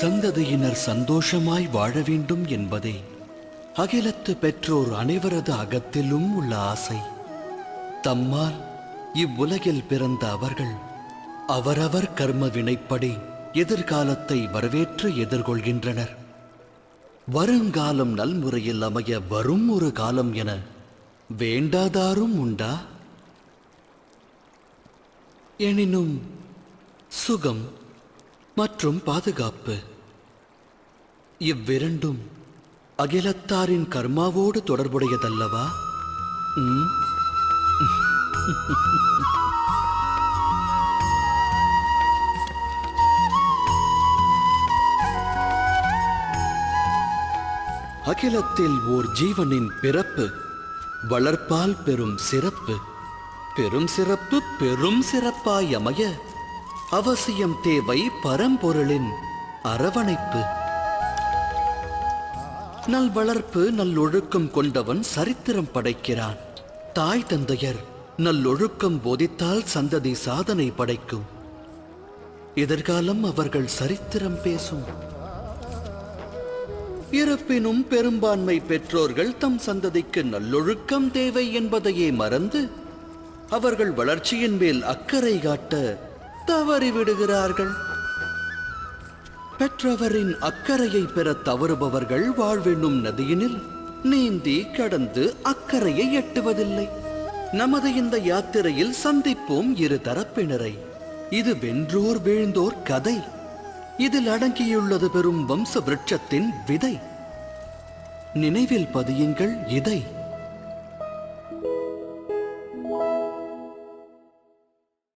சந்ததியினர் சந்தோஷமாய் வாழ வேண்டும் என்பதே அகிலத்து பெற்றோர் அனைவரது அகத்திலும் உள்ள ஆசை. தம்மால் இவ்வுலகில் பிறந்த அவர்கள் அவரவர் கர்ம வினைப்படி எதிர்காலத்தை வரவேற்று எதிர்கொள்கின்றனர். வருங்காலம் நல்முறையில் அமைய வரும் ஒரு காலம் என வேண்டாதாரும் உண்டா? எனினும் சுகம் மற்றும் பாதுகாப்பு இவ்விரண்டும் அகிலத்தாரின் கர்மாவோடு தொடர்புடையதல்லவா? அகிலத்தில் ஓர் ஜீவனின் பிறப்பு வளர்ப்பால் பெரும் சிறப்பு, பெரும் சிறப்பு பெரும் சிறப்பாய் அமைய அவசியம் தேவை பரம்பொருளின் அரவணைப்பு. நல் வளர்ப்பு நல்லொழுக்கம் கொண்டவன் சரித்திரம் படைக்கிறான். தாய் தந்தையர் நல்லொழுக்கம் போதித்தால் சந்ததி சாதனை படைக்கும். எதிர்காலம் அவர்கள் சரித்திரம் பேசும். இருப்பினும் பெரும்பான்மை பெற்றோர்கள் தம் சந்ததிக்கு நல்லொழுக்கம் தேவை என்பதையே மறந்து அவர்கள் வளர்ச்சியின் மேல் அக்கறை காட்ட தவறிவிடுகிறார்கள். பெற்றவரின் அக்கறையை பெற தவறுபவர்கள் வாழ்வென்னும் நதியினில் நீந்தி கடந்து அக்கறையை எட்டுவதில்லை. நமது இந்த யாத்திரையில் சந்திப்போம் இரு தரப்பினரை. இது வென்றோர் வீழ்ந்தோர் கதை. இதில் அடங்கியுள்ளது பெரும் வம்ச விருட்சத்தின் விதை. நினைவில் பதியுங்கள் இதை.